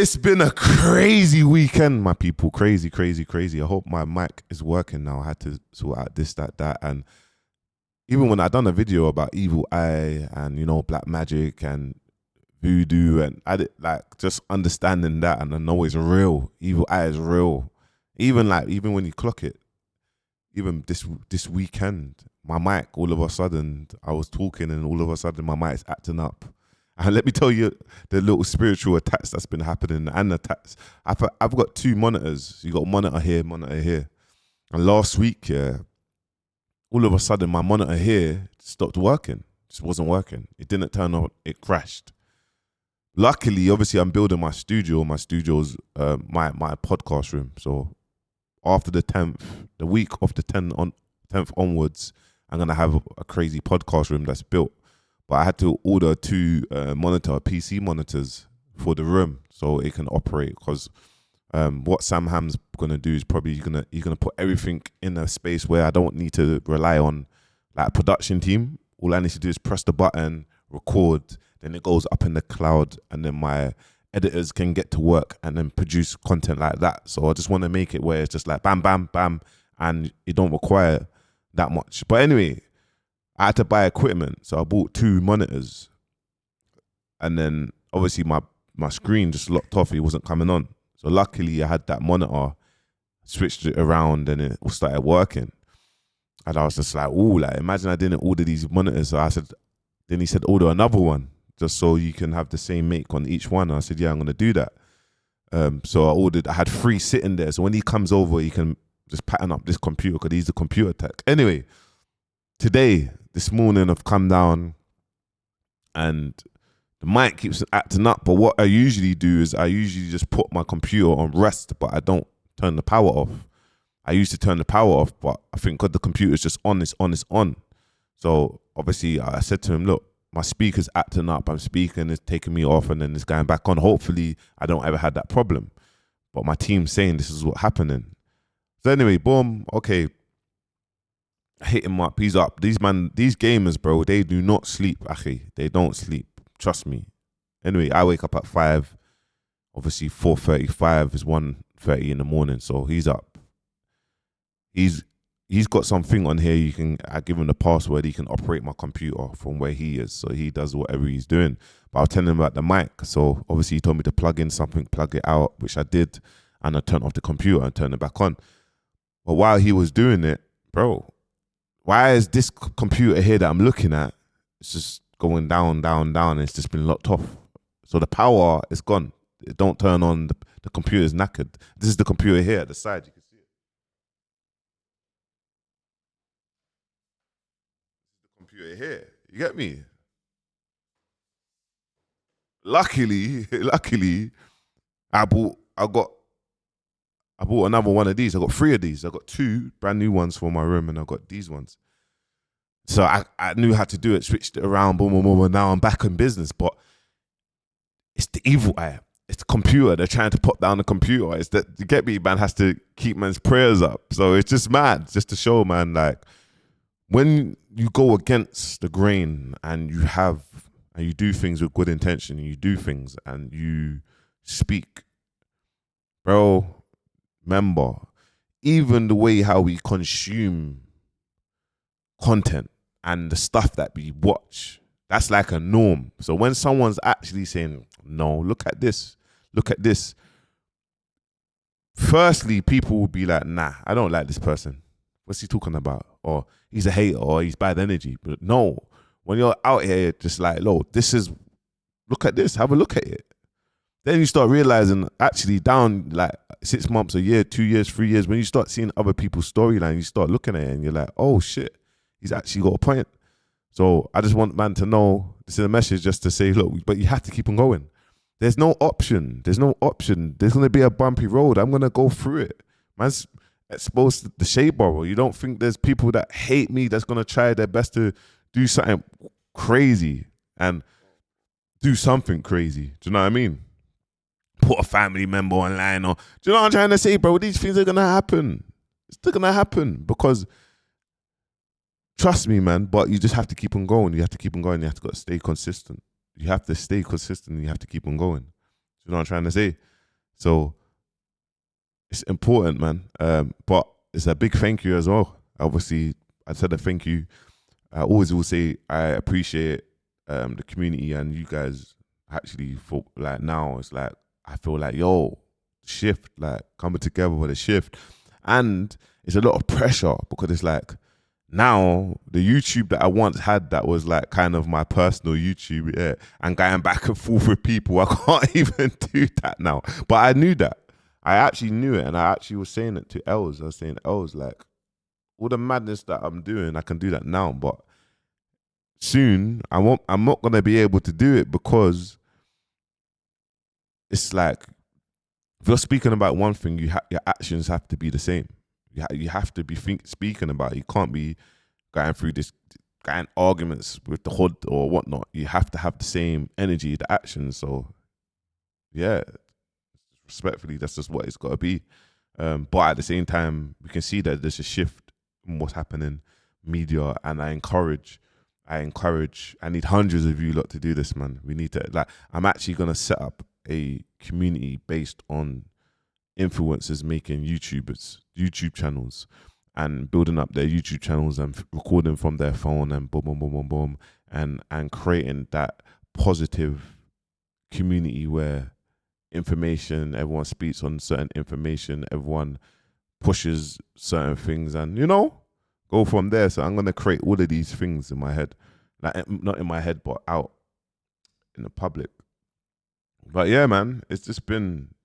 It's been a crazy weekend, my people. Crazy, crazy, crazy. I hope my mic is working now. I had to sort out this, that. And even when I done a video about evil eye and, black magic and voodoo, and I did like just understanding that, and I know it's real. Evil eye is real. Even when you clock it, even this weekend, my mic, all of a sudden, I was talking and all of a sudden my mic's acting up. And let me tell you the little spiritual attacks that's been happening and attacks. I've got two monitors. You got monitor here, monitor here. And last week, yeah, all of a sudden my monitor here stopped working. Just wasn't working. It didn't turn on. It crashed. Luckily, obviously, I'm building my studio. My studio's my podcast room. So after the week of the 10th onwards, I'm gonna have a crazy podcast room that's built. But I had to order two PC monitors for the room so it can operate. Because what Sam Ham's gonna do is probably he's gonna put everything in a space where I don't need to rely on like a production team. All I need to do is press the button, record, then it goes up in the cloud, and then my editors can get to work and then produce content like that. So I just want to make it where it's just like bam, bam, bam, and it don't require that much. But anyway, I had to buy equipment, so I bought two monitors, and then obviously my screen just locked off. It wasn't coming on. So luckily I had that monitor, switched it around, and it started working. And I was just like, ooh, like imagine I didn't order these monitors. So then he said, order another one just so you can have the same make on each one. And I said, yeah, I'm gonna do that. So I had three sitting there. So when he comes over, he can just pattern up this computer because he's a computer tech. Anyway, this morning I've come down and the mic keeps acting up. But what I usually do is I usually just put my computer on rest, but I don't turn the power off. I used to turn the power off, but I think because the computer is just on, it's on. So obviously I said to him, look, my speaker's acting up. I'm speaking, it's taking me off, and then it's going back on. Hopefully I don't ever have that problem. But my team's saying this is what's happening. So anyway, boom, okay. I hit him up. He's up. These gamers, bro, they do not sleep, Ackhiii. They don't sleep. Trust me. Anyway, I wake up at 5. Obviously, 4:35 is 1:30 in the morning. So he's up. He's got something on here. I give him the password. He can operate my computer from where he is. So he does whatever he's doing. But I was telling him about the mic. So obviously he told me to plug in something, plug it out, which I did. And I turned off the computer and turned it back on. But while he was doing it, bro, why is this computer here that I'm looking at, it's just going down, down, down, and it's just been locked off. So the power is gone. It don't turn on. The computer is knackered. This is the computer here at the side. You can see it. The computer here. You get me? Luckily, I bought another one of these. I got 3 of these. I got 2 brand new ones for my room, and I got these ones. So I knew how to do it, switched it around, boom, boom, boom, and now I'm back in business. But it's the evil eye. It's the computer. They're trying to put down the computer. It's that, you get me, man, has to keep man's prayers up. So it's just mad, just to show, man, like, when you go against the grain and you do things with good intention, and you do things and you speak, bro, remember, even the way how we consume content and the stuff that we watch, that's like a norm. So when someone's actually saying, no, look at this, firstly, people will be like, nah, I don't like this person. What's he talking about? Or he's a hater, or he's bad energy. But no, when you're out here just like, look at this, have a look at it. Then you start realizing, actually, down like 6 months, a year, 2 years, 3 years, when you start seeing other people's storyline, you start looking at it and you're like, oh shit, he's actually got a point. So I just want man to know, this is a message just to say, look, but you have to keep on going. There's no option. There's going to be a bumpy road. I'm going to go through it. Man's exposed to the shade borough. You don't think there's people that hate me that's going to try their best to do something crazy and do something crazy. Do you know what I mean? Put a family member online, or do you know what I'm trying to say, bro? These things are going to happen. It's still going to happen because, trust me, man, but you just have to keep on going. You have to keep on going. You have to stay consistent. You have to stay consistent and you have to keep on going. You know what I'm trying to say? So it's important, man. But it's a big thank you as well. Obviously, I said a thank you. I always will say I appreciate the community and you guys actually for like now it's like I feel like shift, like coming together with a shift. And it's a lot of pressure because it's like now the YouTube that I once had that was like kind of my personal YouTube, yeah, and going back and forth with people, I can't even do that now. But I knew that. I actually knew it, and I actually was saying it to Els. I was saying, Els, like all the madness that I'm doing, I can do that now, but soon I'm not gonna be able to do it because it's like if you're speaking about one thing, your actions have to be the same. You have to be speaking about it. You can't be going through this going arguments with the hood or whatnot. You have to have the same energy, the action. So yeah, respectfully, that's just what it's got to be. But at the same time, we can see that there's a shift in what's happening media, and I need hundreds of you lot to do this, man. We need to I'm actually gonna set up a community based on influencers making YouTube channels and building up their YouTube channels and recording from their phone and boom, boom, boom, boom, boom, and creating that positive community where everyone speaks on certain information, everyone pushes certain things, and go from there. So I'm gonna create all of these things in my head, like not in my head, but out in the public. But yeah, man, it's just been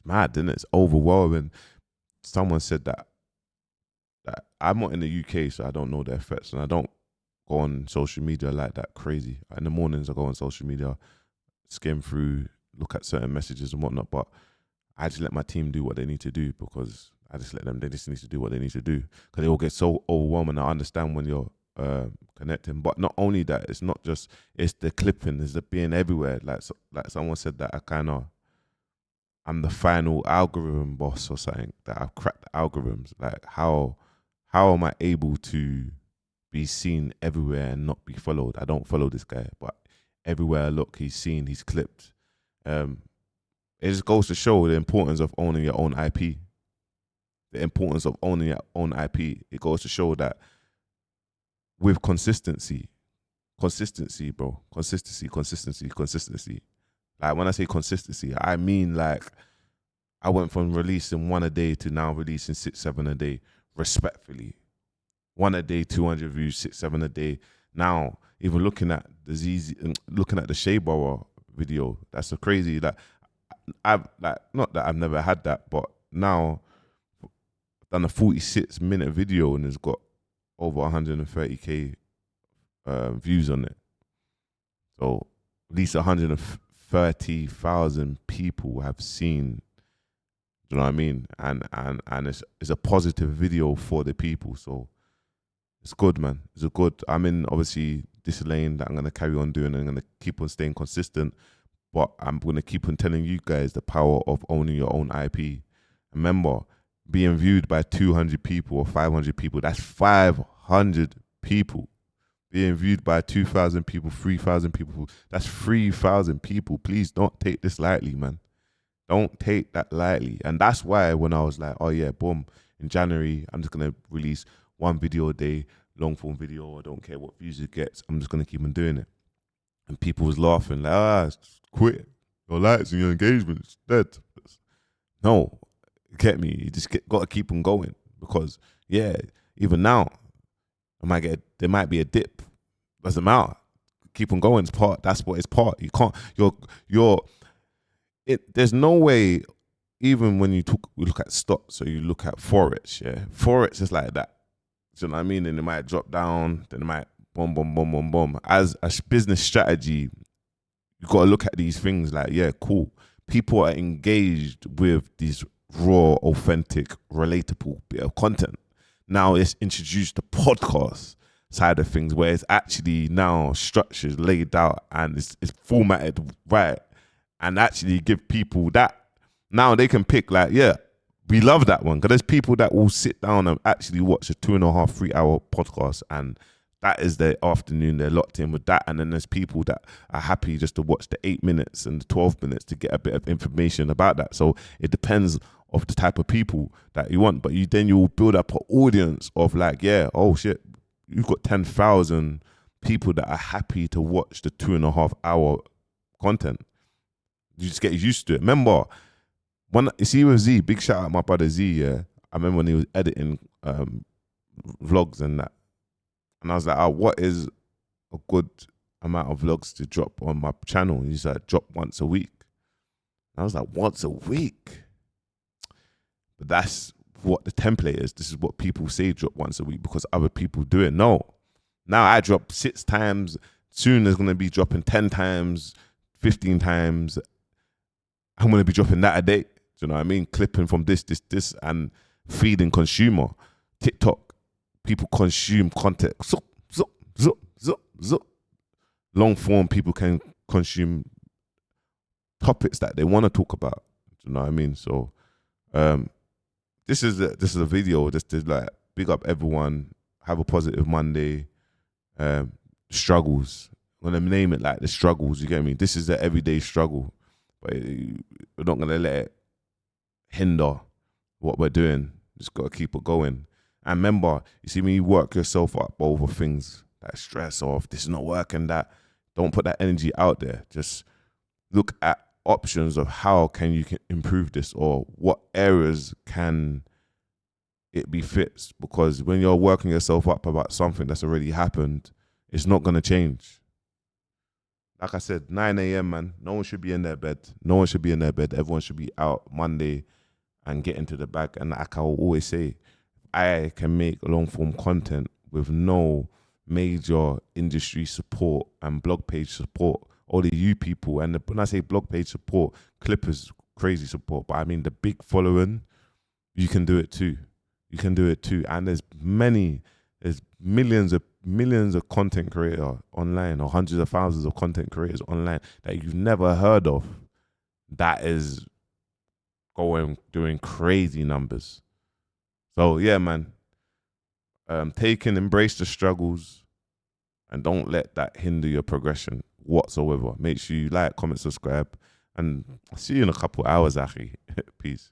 mad, isn't it? It's overwhelming. Someone said that I'm not in the UK, so I don't know the effects, and I don't go on social media like that crazy. In the mornings, I go on social media, skim through, look at certain messages and whatnot, but I just let my team do what they need to do because I just let them, they just need to do what they need to do because they all get so overwhelming. I understand when you're connecting, but not only that, it's not just, it's the clipping, it's the being everywhere. Like someone said that I'm the final algorithm boss or something, that I've cracked the algorithms. Like how am I able to be seen everywhere and not be followed? I don't follow this guy, but everywhere I look, he's seen, he's clipped. It just goes to show the importance of owning your own IP. The importance of owning your own IP. It goes to show that with consistency, bro, consistency. Like when I say consistency, I mean like I went from releasing 1 a day to now releasing 6, 7 a day, respectfully. 1 a day, 200 views, 6, 7 a day. Now, even looking at the Shea Borough video, that's so crazy. That I've not that I've never had that, but now I've done a 46-minute video and it's got over 130k views on it. So at least 130,000 people have seen. Do you know what I mean? And it's a positive video for the people. So it's good, man. It's a good. I'm in obviously this lane that I'm gonna carry on doing. I'm gonna keep on staying consistent, but I'm gonna keep on telling you guys the power of owning your own IP. Remember, being viewed by 200 people or 500 people, that's 500 people. Being viewed by 2,000 people, 3,000 people, that's 3,000 people. Please don't take this lightly, man. Don't take that lightly. And that's why when I was like, oh yeah, boom, in January, I'm just going to release 1 video a day, long form video. I don't care what views it gets. I'm just going to keep on doing it. And people was laughing like, quit. Your likes and your engagement is dead. No, get me. You just got to keep on going because, yeah, even now, there might be a dip. Doesn't matter. Keep on going. That's what it's part. You can't, there's no way, even when you look at stocks or you look at Forex, yeah? Forex is like that. Do you know what I mean? And it might drop down, then it might boom, boom, boom, boom, boom. As a business strategy, you got to look at these things like, yeah, cool. People are engaged with these raw, authentic, relatable bit of content. Now it's introduced the podcast side of things where it's actually now structured, laid out, and it's formatted right, and actually give people that. Now they can pick like, yeah, we love that one. Because there's people that will sit down and actually watch a 2.5, 3 hour podcast and that is their afternoon. They're locked in with that. And then there's people that are happy just to watch the 8 minutes and the 12 minutes to get a bit of information about that. So it depends of the type of people that you want. But you will build up an audience of like, yeah, oh shit, you've got 10,000 people that are happy to watch the 2.5 hour content. You just get used to it. Remember, when you see with Z, big shout out my brother Z, yeah. I remember when he was editing vlogs and that. And I was like, oh, what is a good amount of vlogs to drop on my channel? He's like, drop once a week. And I was like, once a week? But that's what the template is. This is what people say, drop once a week, because other people do it. No. Now I drop 6 times. Soon there's going to be dropping 10 times, 15 times. I'm going to be dropping that a day. Do you know what I mean? Clipping from this, and feeding consumer. TikTok, people consume content. Zup, zup, zup, zup, zup. Long form, people can consume topics that they want to talk about. Do you know what I mean? So, this is a video just to like big up everyone. Have a positive Monday. Struggles. I'm gonna name it like the struggles. You get me? This is the everyday struggle, but we're not gonna let it hinder what we're doing. Just gotta keep it going. And remember, you see, when you work yourself up over things that stress or if this is not working, that don't put that energy out there. Just look at options of how can you improve this, or what areas can it be fixed. Because when you're working yourself up about something that's already happened, it's not going to change. Like I said, 9 a.m., man, no one should be in their bed. No one should be in their bed. Everyone should be out Monday and get into the bag. And like I will always say, I can make long form content with no major industry support and blog page support. All the you people, and when I say blog page support, Clippers crazy support, but I mean the big following, you can do it too. You can do it too. And there's millions of content creators online, or hundreds of thousands of content creators online that you've never heard of, that is doing crazy numbers. So yeah, man, embrace the struggles and don't let that hinder your progression whatsoever. Make sure you like, comment, subscribe, and I'll see you in a couple hours, Ackhiii. Peace.